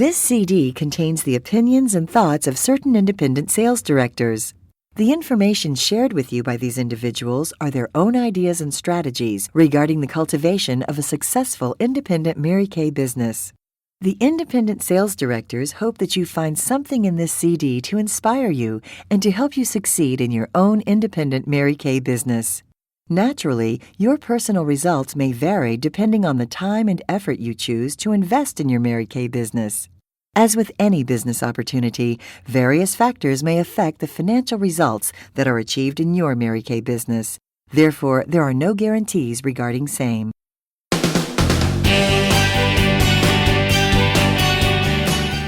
This CD contains the opinions and thoughts of certain independent sales directors. The information shared with you by these individuals are their own ideas and strategies regarding the cultivation of a successful independent Mary Kay business. The independent sales directors hope that you find something in this CD to inspire you and to help you succeed in your own independent Mary Kay business. Naturally, your personal results may vary depending on the time and effort you choose to invest in your Mary Kay business. As with any business opportunity, various factors may affect the financial results that are achieved in your Mary Kay business. Therefore, there are no guarantees regarding same.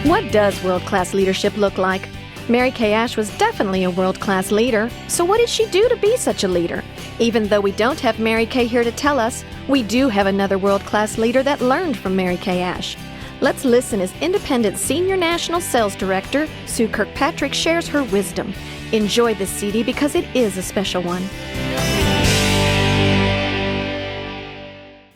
What does world-class leadership look like? Mary Kay Ash was definitely a world-class leader. So what did she do to be such a leader? Even though we don't have Mary Kay here to tell us, we do have another world-class leader that learned from Mary Kay Ash. Let's listen as Independent Senior National Sales Director Sue Kirkpatrick shares her wisdom. Enjoy this CD because it is a special one.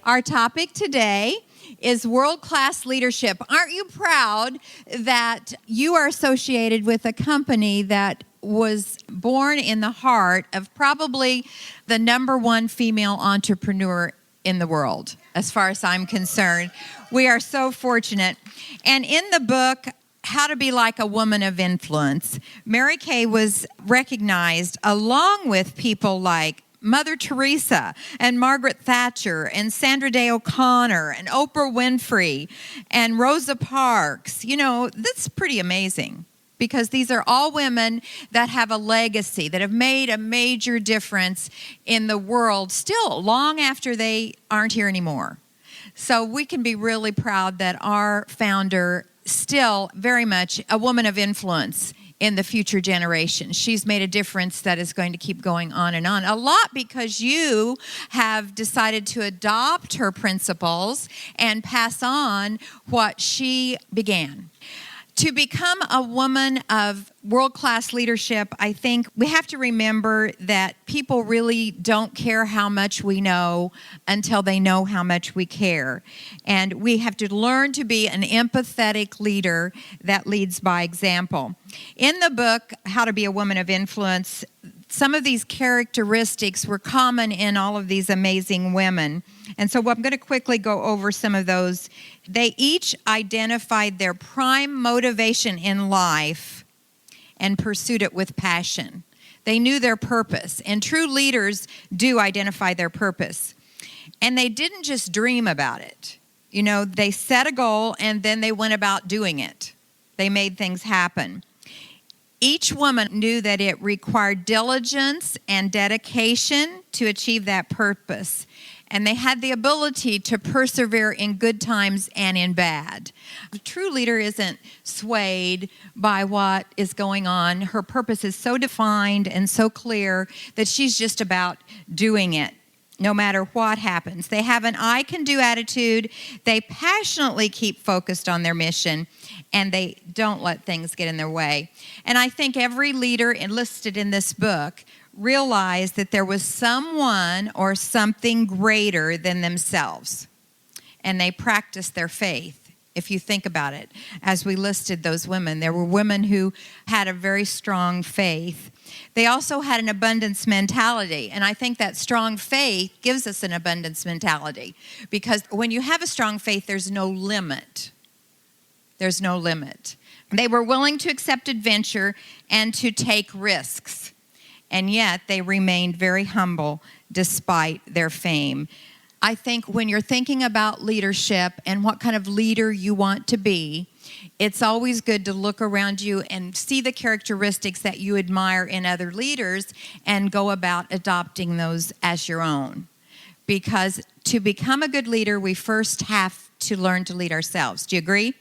Our topic today is world-class leadership. Aren't you proud that you are associated with a company that was born in the heart of probably the #1 female entrepreneur in the world, as far as I'm concerned? We are so fortunate. And in the book, How to Be Like a Woman of Influence, Mary Kay was recognized along with people like Mother Teresa and Margaret Thatcher and Sandra Day O'Connor and Oprah Winfrey and Rosa Parks. You know, that's pretty amazing because these are all women that have a legacy, that have made a major difference in the world still long after they aren't here anymore. So we can be really proud that our founder still very much a woman of influence in the future generation. She's made a difference that is going to keep going on and on. A lot because you have decided to adopt her principles and pass on what she began. To become a woman of world-class leadership, I think we have to remember that people really don't care how much we know until they know how much we care. And we have to learn to be an empathetic leader that leads by example. In the book, How to Be a Woman of Influence, some of these characteristics were common in all of these amazing women. And so I'm going to quickly go over some of those. They each identified their prime motivation in life and pursued it with passion. They knew their purpose, and true leaders do identify their purpose. And they didn't just dream about it. You know, they set a goal and then they went about doing it. They made things happen. Each woman knew that it required diligence and dedication to achieve that purpose. And they had the ability to persevere in good times and in bad. A true leader isn't swayed by what is going on. Her purpose is so defined and so clear that she's just about doing it, no matter what happens. They have an I can do attitude. They passionately keep focused on their mission, and they don't let things get in their way. And I think every leader enlisted in this book realized that there was someone or something greater than themselves, and they practiced their faith. If you think about it, as we listed those women, there were women who had a very strong faith. They also had an abundance mentality, and I think that strong faith gives us an abundance mentality, because when you have a strong faith, there's no limit. There's no limit. They were willing to accept adventure and to take risks, and yet they remained very humble despite their fame. I think when you're thinking about leadership and what kind of leader you want to be, it's always good to look around you and see the characteristics that you admire in other leaders and go about adopting those as your own. Because to become a good leader, we first have to learn to lead ourselves. Do you agree?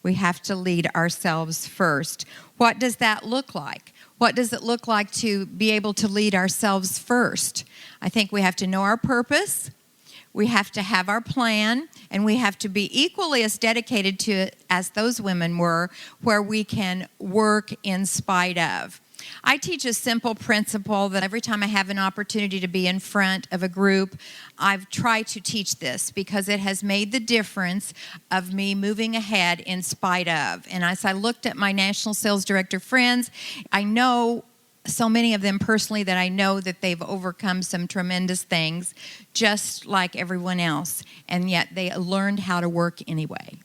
We have to lead ourselves first. What does that look like? What does it look like to be able to lead ourselves first? I think we have to know our purpose. We have to have our plan, and we have to be equally as dedicated to it as those women were, where we can work in spite of. I teach a simple principle that every time I have an opportunity to be in front of a group, I've tried to teach this because it has made the difference of me moving ahead in spite of. And as I looked at my national sales director friends, I know so many of them personally that I know that they've overcome some tremendous things just like everyone else, and yet they learned how to work anyway.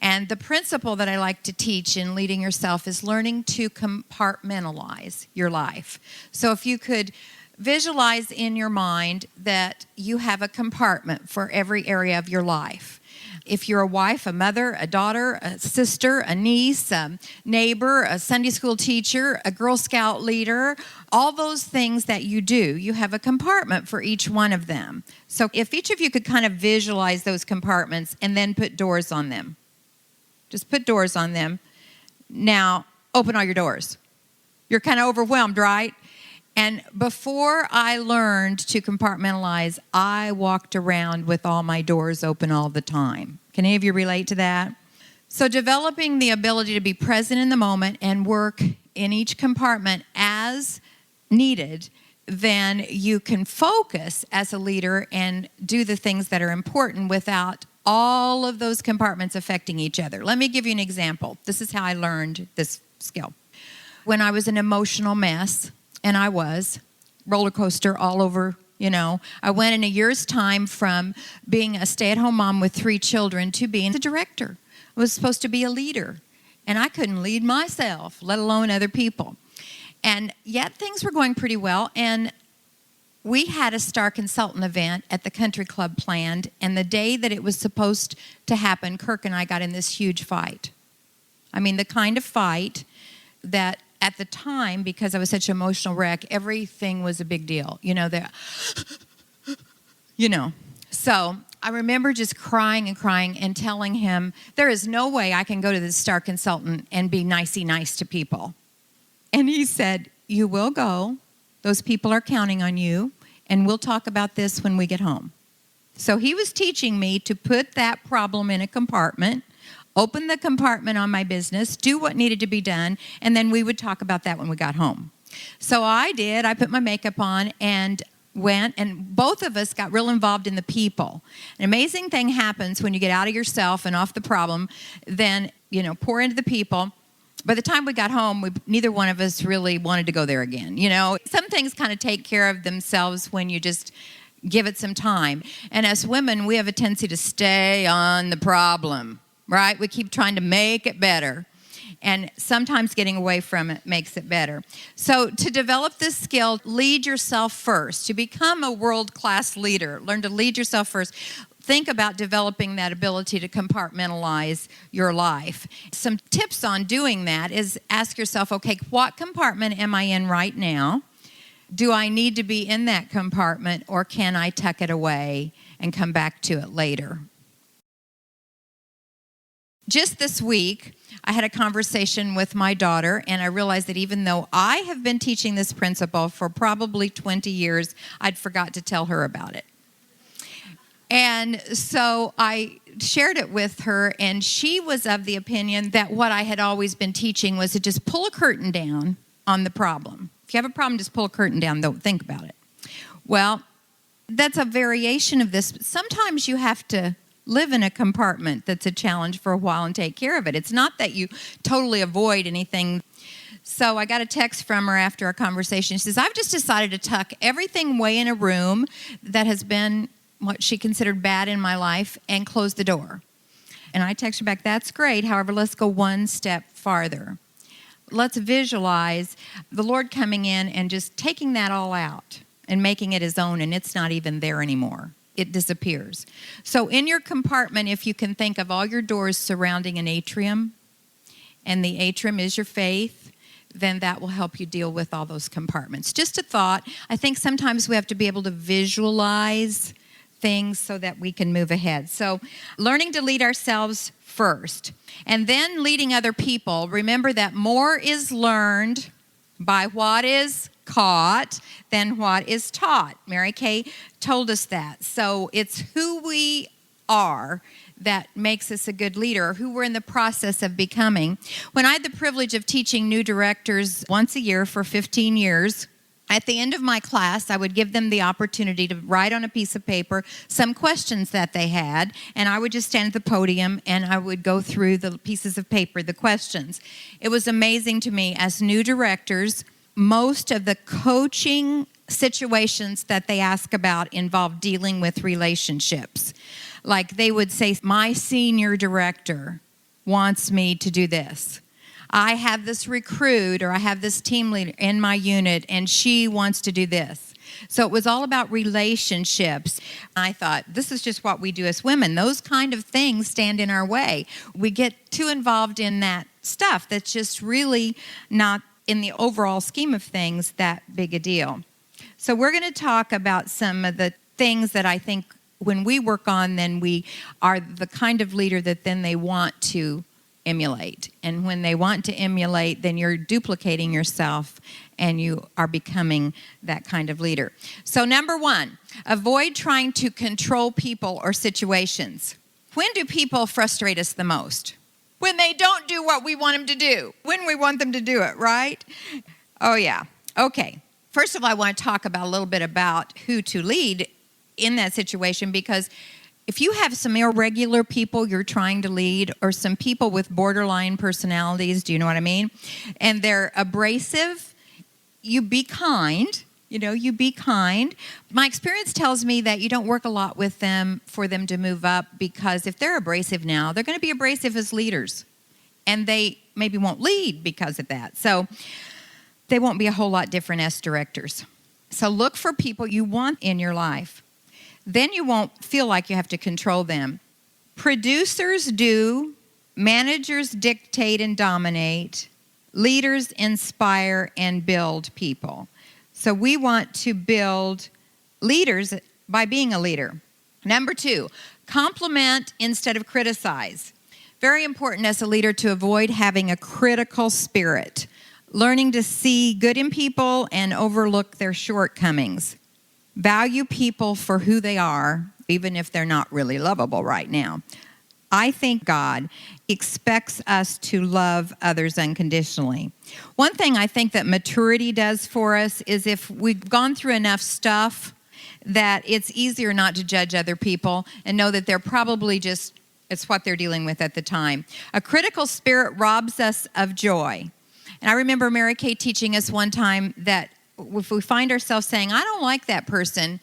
And the principle that I like to teach in leading yourself is learning to compartmentalize your life. So if you could visualize in your mind that you have a compartment for every area of your life. If you're a wife, a mother, a daughter, a sister, a niece, a neighbor, a Sunday school teacher, a Girl Scout leader, all those things that you do, you have a compartment for each one of them. So if each of you could kind of visualize those compartments and then put doors on them. Just put doors on them. Now, open all your doors. You're kind of overwhelmed, right? And before I learned to compartmentalize, I walked around with all my doors open all the time. Can any of you relate to that? So developing the ability to be present in the moment and work in each compartment as needed, then you can focus as a leader and do the things that are important without all of those compartments affecting each other. Let me give you an example. This is how I learned this skill. When I was an emotional mess, and I was, roller coaster all over, I went in a year's time from being a stay-at-home mom with 3 children to being the director. I was supposed to be a leader, and I couldn't lead myself, let alone other people. And yet things were going pretty well, and we had a Star Consultant event at the country club planned, and the day that it was supposed to happen, Kirk and I got in this huge fight. I mean, the kind of fight that at the time, because I was such an emotional wreck, everything was a big deal. So I remember just crying and telling him, there is no way I can go to the Star Consultant and be nicey nice to people. And he said, you will go. Those people are counting on you, and we'll talk about this when we get home. So he was teaching me to put that problem in a compartment, open the compartment on my business, do what needed to be done, and then we would talk about that when we got home. So I did. I put my makeup on and went, and both of us got real involved in the people. An amazing thing happens when you get out of yourself and off the problem, then, pour into the people. By the time we got home, neither one of us really wanted to go there again. Some things kind of take care of themselves when you just give it some time. And as women, we have a tendency to stay on the problem, right? We keep trying to make it better. And sometimes getting away from it makes it better. So to develop this skill, lead yourself first. To become a world-class leader, learn to lead yourself first. Think about developing that ability to compartmentalize your life. Some tips on doing that is ask yourself, okay, what compartment am I in right now? Do I need to be in that compartment, or can I tuck it away and come back to it later? Just this week, I had a conversation with my daughter, and I realized that even though I have been teaching this principle for probably 20 years, I'd forgot to tell her about it. And so I shared it with her, and she was of the opinion that what I had always been teaching was to just pull a curtain down on the problem. If you have a problem, just pull a curtain down. Don't think about it. Well, that's a variation of this. Sometimes you have to live in a compartment that's a challenge for a while and take care of it. It's not that you totally avoid anything. So I got a text from her after our conversation. She says, I've just decided to tuck everything away in a room that has been what she considered bad in my life and close the door. And I text her back, that's great. However, let's go one step farther. Let's visualize the Lord coming in and just taking that all out and making it his own, and it's not even there anymore. It disappears. So in your compartment, if you can think of all your doors surrounding an atrium, and the atrium is your faith, then that will help you deal with all those compartments. Just a thought. I think sometimes we have to be able to visualize things so that we can move ahead. So learning to lead ourselves first, and then leading other people. Remember that more is learned by what is caught than what is taught. Mary Kay told us that. So it's who we are that makes us a good leader, or who we're in the process of becoming. When I had the privilege of teaching new directors once a year for 15 years, at the end of my class, I would give them the opportunity to write on a piece of paper some questions that they had, and I would just stand at the podium and I would go through the pieces of paper, the questions. It was amazing to me as new directors, most of the coaching situations that they ask about involve dealing with relationships. Like they would say, my senior director wants me to do this. I have this recruit or I have this team leader in my unit and she wants to do this. So it was all about relationships. I thought, this is just what we do as women. Those kind of things stand in our way. We get too involved in that stuff that's just really not, in the overall scheme of things, that big a deal. So we're going to talk about some of the things that I think when we work on, then we are the kind of leader that then they want to emulate. And when they want to emulate, then you're duplicating yourself and you are becoming that kind of leader. So number one, avoid trying to control people or situations. When do people frustrate us the most? When they don't do what we want them to do. When we want them to do it, right? Oh, yeah. Okay. First of all, I want to talk about a little bit about who to lead in that situation, because if you have some irregular people you're trying to lead, or some people with borderline personalities, do you know what I mean? And they're abrasive, you be kind. You be kind. My experience tells me that you don't work a lot with them for them to move up, because if they're abrasive now, they're going to be abrasive as leaders. And they maybe won't lead because of that. So they won't be a whole lot different as directors. So look for people you want in your life. Then you won't feel like you have to control them. Producers do, managers dictate and dominate, leaders inspire and build people. So we want to build leaders by being a leader. Number two, compliment instead of criticize. Very important as a leader to avoid having a critical spirit, learning to see good in people and overlook their shortcomings. Value people for who they are, even if they're not really lovable right now. I think God expects us to love others unconditionally. One thing I think that maturity does for us is if we've gone through enough stuff that it's easier not to judge other people and know that they're probably just, it's what they're dealing with at the time. A critical spirit robs us of joy. And I remember Mary Kay teaching us one time that if we find ourselves saying, I don't like that person,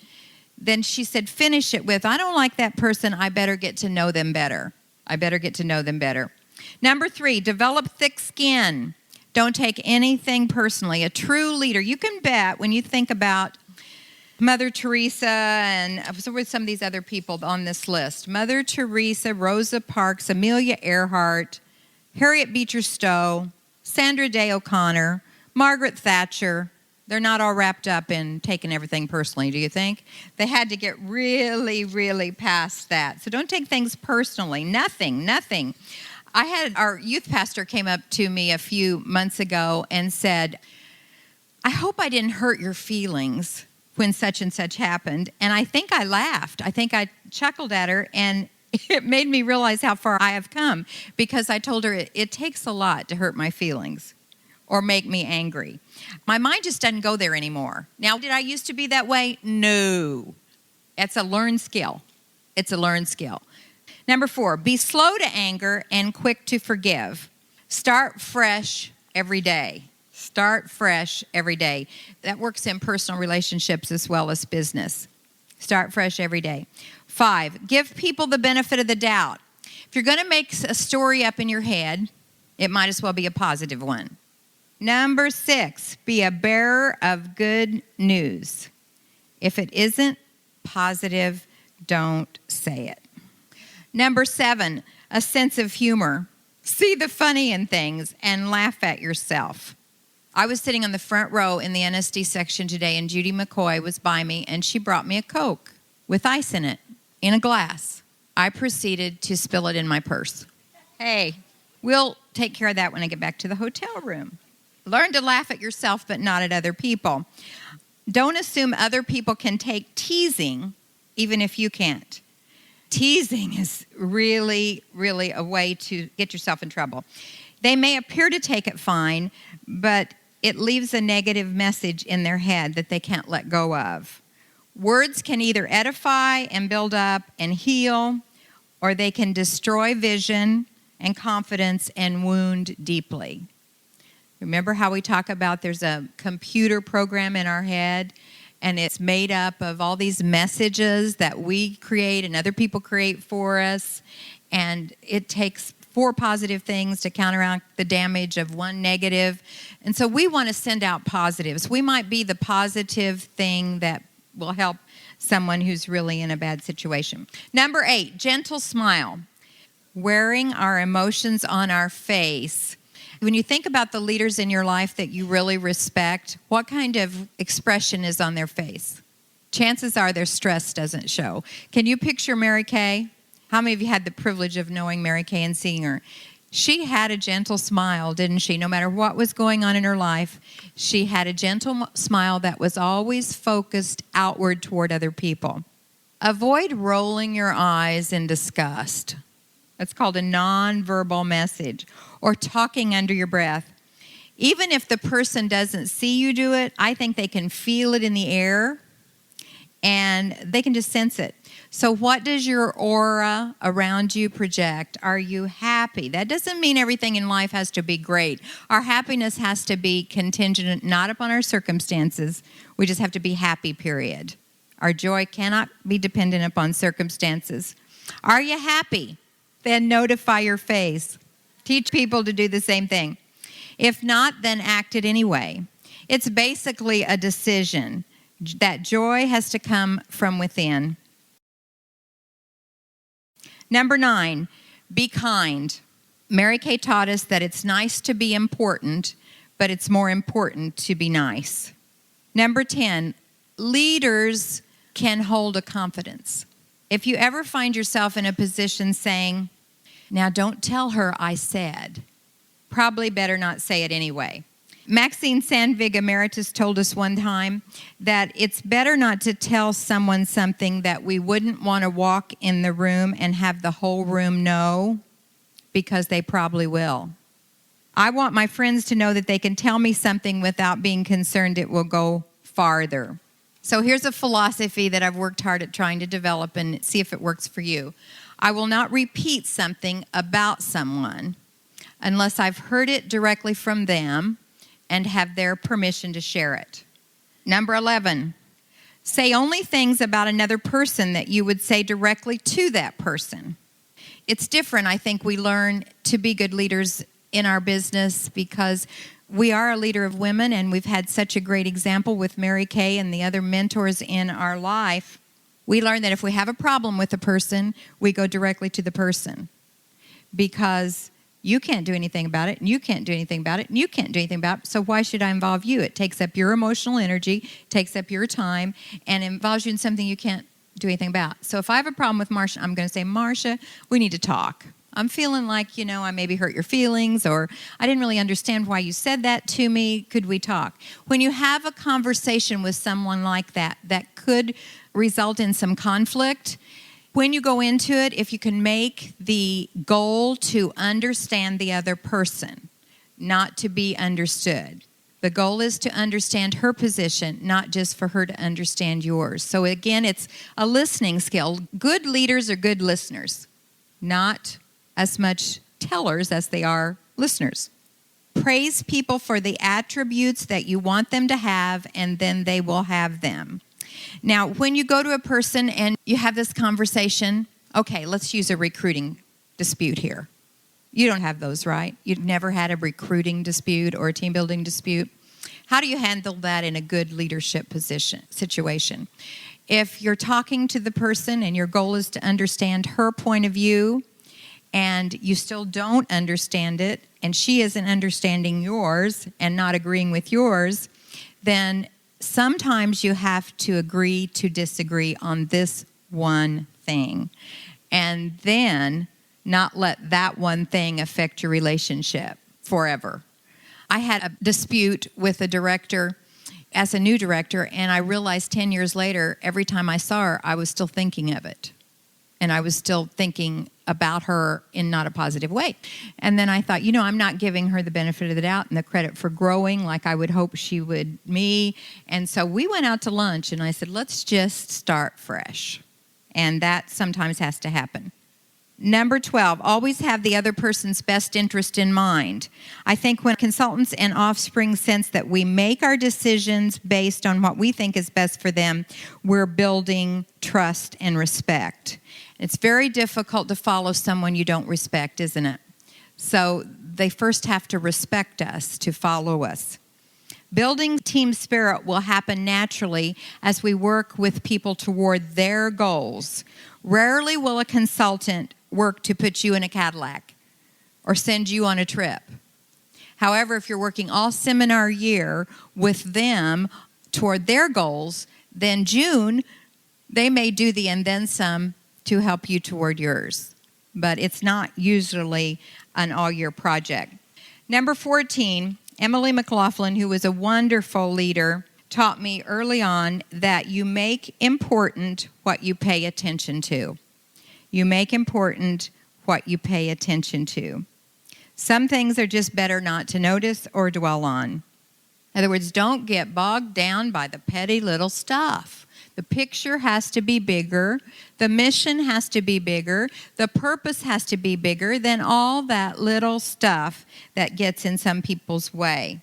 then she said, finish it with, I don't like that person, I better get to know them better. I better get to know them better. Number three, develop thick skin. Don't take anything personally. A true leader, you can bet when you think about Mother Teresa and so with some of these other people on this list, Mother Teresa, Rosa Parks, Amelia Earhart, Harriet Beecher Stowe, Sandra Day O'Connor, Margaret Thatcher, they're not all wrapped up in taking everything personally, do you think? They had to get really, really past that. So don't take things personally. Nothing. I had our youth pastor came up to me a few months ago and said, I hope I didn't hurt your feelings when such and such happened. And I think I laughed. I think I chuckled at her, and it made me realize how far I have come, because I told her it takes a lot to hurt my feelings or make me angry. My mind just doesn't go there anymore. Now, did I used to be that way? No. It's a learned skill. It's a learned skill. Number four, be slow to anger and quick to forgive. Start fresh every day. Start fresh every day. That works in personal relationships as well as business. Start fresh every day. 5, give people the benefit of the doubt. If you're going to make a story up in your head, it might as well be a positive one. Number 6, be a bearer of good news. If it isn't positive, don't say it. Number 7, a sense of humor. See the funny in things and laugh at yourself. I was sitting on the front row in the NSD section today, and Judy McCoy was by me, and she brought me a Coke with ice in it, in a glass. I proceeded to spill it in my purse. Hey, we'll take care of that when I get back to the hotel room. Learn to laugh at yourself, but not at other people. Don't assume other people can take teasing, even if you can't. Teasing is really, really a way to get yourself in trouble. They may appear to take it fine, but it leaves a negative message in their head that they can't let go of. Words can either edify and build up and heal, or they can destroy vision and confidence and wound deeply. Remember how we talk about there's a computer program in our head, and it's made up of all these messages that we create and other people create for us, and it takes 4 positive things to counteract the damage of 1 negative. And so we want to send out positives. We might be the positive thing that will help someone who's really in a bad situation. Number 8, gentle smile. Wearing our emotions on our face. When you think about the leaders in your life that you really respect, what kind of expression is on their face? Chances are their stress doesn't show. Can you picture Mary Kay? How many of you had the privilege of knowing Mary Kay and seeing her? She had a gentle smile, didn't she? No matter what was going on in her life, she had a gentle smile that was always focused outward toward other people. Avoid rolling your eyes in disgust. That's called a nonverbal message, or talking under your breath. Even if the person doesn't see you do it, I think they can feel it in the air, and they can just sense it. So what does your aura around you project? Are you happy? That doesn't mean everything in life has to be great. Our happiness has to be contingent not upon our circumstances. We just have to be happy, period. Our joy cannot be dependent upon circumstances. Are you happy? Then notify your face. Teach people to do the same thing. If not, then act it anyway. It's basically a decision. That joy has to come from within. Number 9, be kind. Mary Kay taught us that it's nice to be important, but it's more important to be nice. Number 10, leaders can hold a confidence. If you ever find yourself in a position saying, now don't tell her I said, probably better not say it anyway. Maxine Sandvig Emeritus told us one time that it's better not to tell someone something that we wouldn't want to walk in the room and have the whole room know, because they probably will. I want my friends to know that they can tell me something without being concerned it will go farther. So here's a philosophy that I've worked hard at trying to develop and see if it works for you. I will not repeat something about someone unless I've heard it directly from them and have their permission to share it. Number 11, say only things about another person that you would say directly to that person. It's different, I think, we learn to be good leaders in our business because we are a leader of women, and we've had such a great example with Mary Kay and the other mentors in our life. We learn that if we have a problem with a person, we go directly to the person, because you can't do anything about it, and you can't do anything about it, and you can't do anything about it, so why should I involve you? It takes up your emotional energy, takes up your time, and involves you in something you can't do anything about. So if I have a problem with Marcia, I'm going to say, Marcia, we need to talk. I'm feeling like, I maybe hurt your feelings, or I didn't really understand why you said that to me. Could we talk? When you have a conversation with someone like that, that could result in some conflict, when you go into it, if you can make the goal to understand the other person, not to be understood. The goal is to understand her position, not just for her to understand yours. So again, it's a listening skill. Good leaders are good listeners, not as much tellers as they are listeners. Praise people for the attributes that you want them to have, and then they will have them. Now, when you go to a person and you have this conversation, okay, let's use a recruiting dispute here. You don't have those, right? You've never had a recruiting dispute or a team building dispute. How do you handle that in a good leadership situation? If you're talking to the person and your goal is to understand her point of view, and you still don't understand it, and she isn't understanding yours and not agreeing with yours, then sometimes you have to agree to disagree on this one thing, and then not let that one thing affect your relationship forever. I had a dispute with a director as a new director, and I realized 10 years later, every time I saw her, I was still thinking of it. And I was still thinking about her in not a positive way. And then I thought, I'm not giving her the benefit of the doubt and the credit for growing like I would hope she would me. And so we went out to lunch, and I said, let's just start fresh. And that sometimes has to happen. Number 12, always have the other person's best interest in mind. I think when consultants and offspring sense that we make our decisions based on what we think is best for them, we're building trust and respect. It's very difficult to follow someone you don't respect, isn't it? So they first have to respect us to follow us. Building team spirit will happen naturally as we work with people toward their goals. Rarely will a consultant work to put you in a Cadillac or send you on a trip. However, if you're working all seminar year with them toward their goals, then June, they may do the and then some to help you toward yours. But it's not usually an all-year project. Number 14, Emily McLaughlin, who was a wonderful leader, taught me early on that you make important what you pay attention to. You make important what you pay attention to. Some things are just better not to notice or dwell on. In other words, don't get bogged down by the petty little stuff. The picture has to be bigger. The mission has to be bigger. The purpose has to be bigger than all that little stuff that gets in some people's way.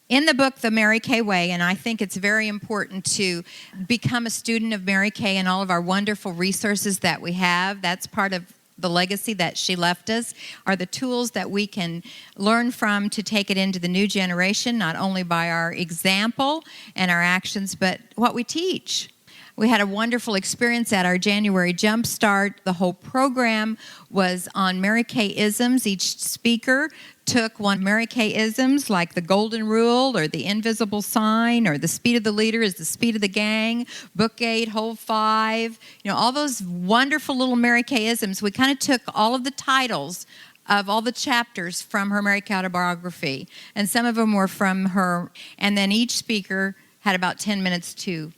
In the book, The Mary Kay Way, and I think it's very important to become a student of Mary Kay and all of our wonderful resources that we have. That's part of the legacy that she left us, are the tools that we can learn from to take it into the new generation, not only by our example and our actions, but what we teach. We had a wonderful experience at our January Jumpstart. The whole program was on Mary Kay-isms. Each speaker took one Mary Kay-isms, like the golden rule or the invisible sign or the speed of the leader is the speed of the gang, book 8, hold 5, all those wonderful little Mary Kay-isms. We kind of took all of the titles of all the chapters from her Mary Kay autobiography, and some of them were from her, and then each speaker had about 10 minutes to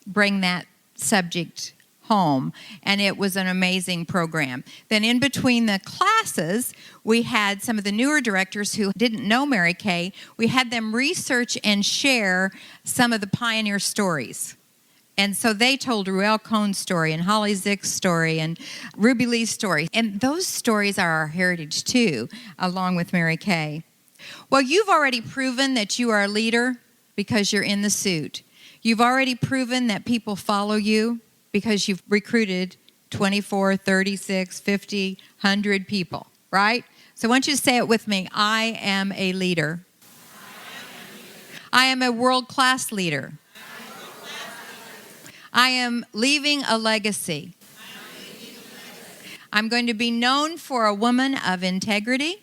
bring that subject home, and it was an amazing program. Then in between the classes, we had some of the newer directors who didn't know Mary Kay. We had them research and share some of the pioneer stories. And so they told Ruel Cohn's story and Holly Zick's story and Ruby Lee's story. And those stories are our heritage too, along with Mary Kay. Well, you've already proven that you are a leader because you're in the suit. You've already proven that people follow you because you've recruited 24, 36, 50, 100 people, right? So I want you to say it with me. I am a leader. I am a world-class leader. I am leaving a legacy. I'm going to be known for a woman of integrity.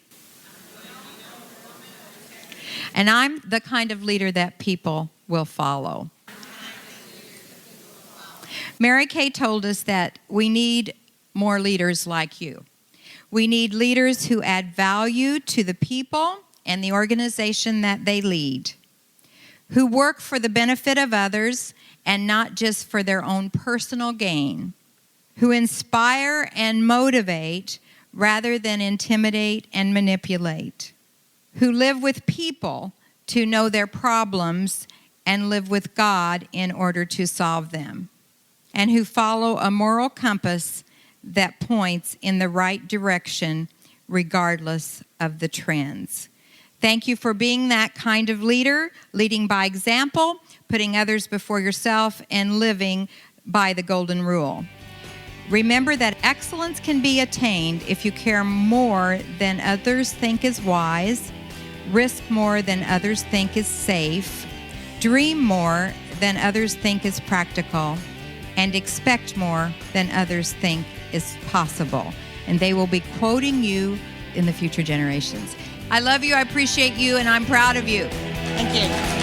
And I'm the kind of leader that people will follow. Mary Kay told us that we need more leaders like you. We need leaders who add value to the people and the organization that they lead, who work for the benefit of others and not just for their own personal gain, who inspire and motivate rather than intimidate and manipulate, who live with people to know their problems and live with God in order to solve them, and who follow a moral compass that points in the right direction regardless of the trends. Thank you for being that kind of leader, leading by example, putting others before yourself, and living by the golden rule. Remember that excellence can be attained if you care more than others think is wise, risk more than others think is safe, dream more than others think is practical, and expect more than others think is possible. And they will be quoting you in the future generations. I love you, I appreciate you, and I'm proud of you. Thank you.